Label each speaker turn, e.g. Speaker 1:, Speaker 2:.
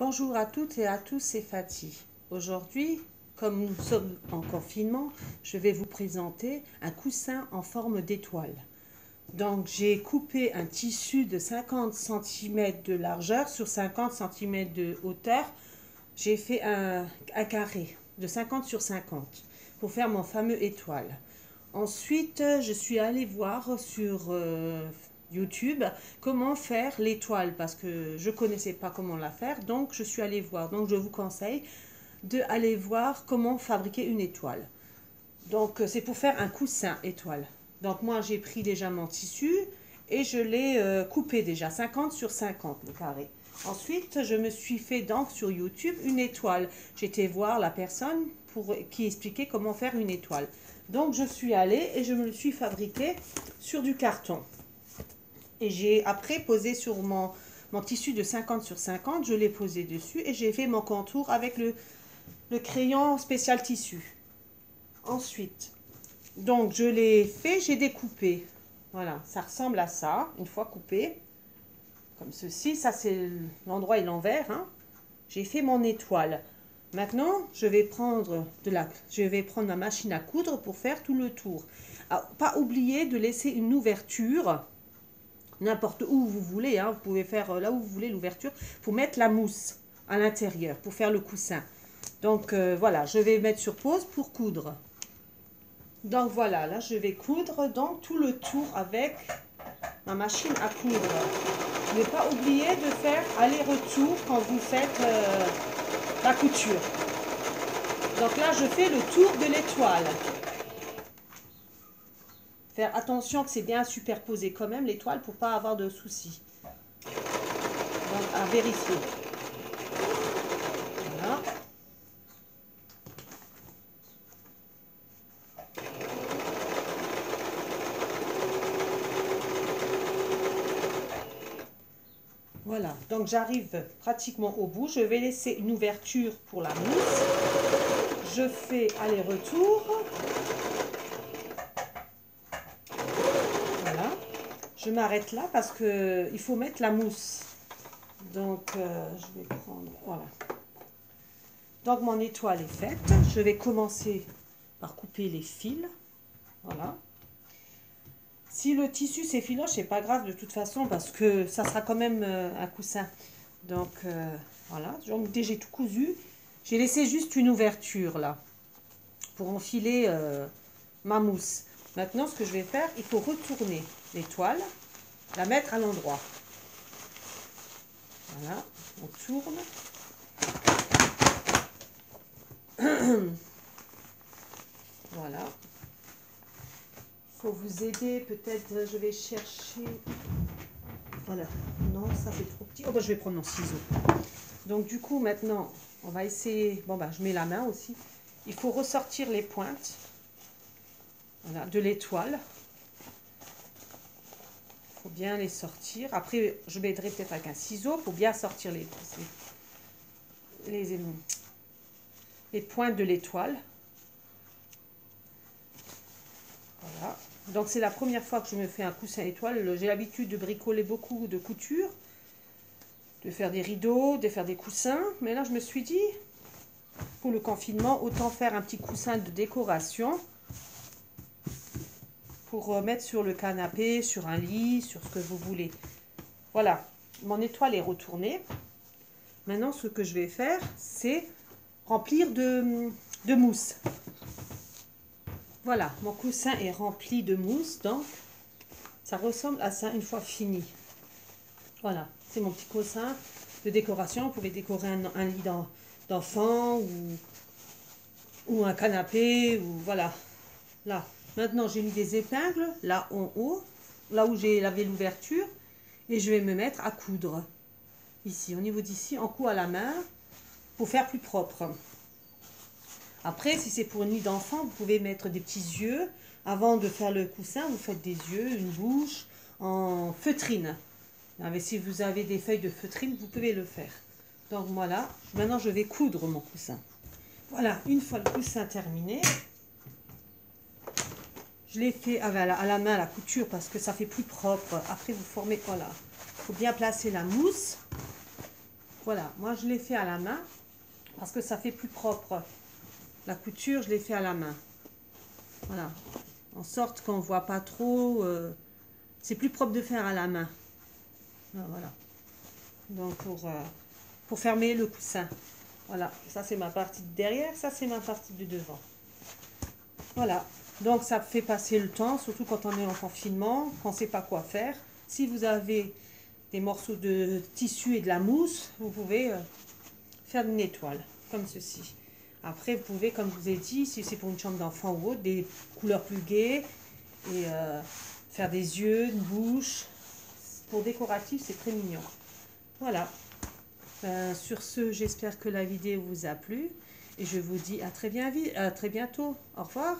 Speaker 1: Bonjour à toutes et à tous, c'est Fatih. Aujourd'hui, comme nous sommes en confinement, je vais vous présenter un coussin en forme d'étoile. Donc j'ai coupé un tissu de 50 cm de largeur sur 50 cm de hauteur. J'ai fait un carré de 50 sur 50 pour faire mon fameux étoile. Ensuite, je suis allée voir sur YouTube comment faire l'étoile parce que je ne connaissais pas comment la faire, donc je suis allée voir. Donc je vous conseille d'aller voir comment fabriquer une étoile. Donc c'est pour faire un coussin étoile. Donc moi j'ai pris déjà mon tissu et je l'ai coupé déjà 50 sur 50 le carré. Ensuite je me suis fait donc sur YouTube une étoile. J'étais voir la personne qui expliquait comment faire une étoile. Donc je suis allée et je me le suis fabriqué sur du carton. Et j'ai après posé sur mon tissu de 50 sur 50, je l'ai posé dessus et j'ai fait mon contour avec le crayon spécial tissu. Ensuite, donc je l'ai fait, j'ai découpé. Voilà, ça ressemble à ça, une fois coupé. Comme ceci, ça c'est l'endroit est l'envers. Hein. J'ai fait mon étoile. Maintenant, je vais prendre ma machine à coudre pour faire tout le tour. Alors, pas oublier de laisser une ouverture, n'importe où vous voulez. Hein, vous pouvez faire là où vous voulez l'ouverture pour mettre la mousse à l'intérieur, pour faire le coussin. Donc voilà, je vais mettre sur pause pour coudre. Donc voilà, là je vais coudre donc tout le tour avec ma machine à coudre. Ne pas oublier de faire aller-retour quand vous faites la couture. Donc là je fais le tour de l'étoile. Faire attention que c'est bien superposé quand même l'étoile pour pas avoir de soucis. Donc à vérifier. Voilà. Voilà, donc j'arrive pratiquement au bout. Je vais laisser une ouverture pour la mousse. Je fais aller-retour. Voilà. Je m'arrête là parce qu'il faut mettre la mousse. Donc, je vais prendre... Voilà. Donc, mon étoile est faite. Je vais commencer par couper les fils. Voilà. Si le tissu s'effiloche, c'est pas grave de toute façon parce que ça sera quand même un coussin. Donc voilà, donc déjà j'ai tout cousu. J'ai laissé juste une ouverture là pour enfiler ma mousse. Maintenant ce que je vais faire, il faut retourner l'étoile, la mettre à l'endroit. Voilà, on tourne. Voilà. Faut vous aider, peut-être je vais chercher. Voilà, non, ça fait trop petit. Oh, bah, je vais prendre mon ciseau. Donc, du coup, maintenant, on va essayer. Bon, bah, je mets la main aussi. Il faut ressortir les pointes voilà, de l'étoile. Il faut bien les sortir. Après, je m'aiderai peut-être avec un ciseau pour bien sortir les pointes de l'étoile. Voilà. Donc c'est la première fois que je me fais un coussin étoile. J'ai l'habitude de bricoler beaucoup de couture, de faire des rideaux, de faire des coussins. Mais là je me suis dit, pour le confinement, autant faire un petit coussin de décoration pour mettre sur le canapé, sur un lit, sur ce que vous voulez. Voilà, mon étoile est retournée. Maintenant ce que je vais faire, c'est remplir de mousse. Voilà, mon coussin est rempli de mousse, donc ça ressemble à ça une fois fini. Voilà, c'est mon petit coussin de décoration. Vous pouvez décorer un lit d'enfant ou un canapé, ou voilà. Là, maintenant j'ai mis des épingles, là en haut, là où j'ai lavé l'ouverture, et je vais me mettre à coudre. Ici, au niveau d'ici, on coud à la main pour faire plus propre. Après, si c'est pour une nuit d'enfant, vous pouvez mettre des petits yeux. Avant de faire le coussin, vous faites des yeux, une bouche en feutrine. Mais si vous avez des feuilles de feutrine, vous pouvez le faire. Donc voilà, maintenant je vais coudre mon coussin. Voilà, une fois le coussin terminé, je l'ai fait à la main, la couture, parce que ça fait plus propre. Après, vous formez, voilà. Il faut bien placer la mousse. Voilà, moi je l'ai fait à la main parce que ça fait plus propre. La couture, je l'ai fait à la main. Voilà, en sorte qu'on ne voit pas trop. C'est plus propre de faire à la main. Voilà. Donc pour fermer le coussin. Voilà, ça c'est ma partie de derrière, ça c'est ma partie de devant. Voilà, donc ça fait passer le temps, surtout quand on est en confinement, qu'on ne sait pas quoi faire. Si vous avez des morceaux de tissu et de la mousse, vous pouvez faire une étoile, comme ceci. Après, vous pouvez, comme je vous ai dit, si c'est pour une chambre d'enfant ou autre, des couleurs plus gaies et faire des yeux, une bouche. Pour décoratif, c'est très mignon. Voilà. Sur ce, j'espère que la vidéo vous a plu et je vous dis à très bientôt. Au revoir.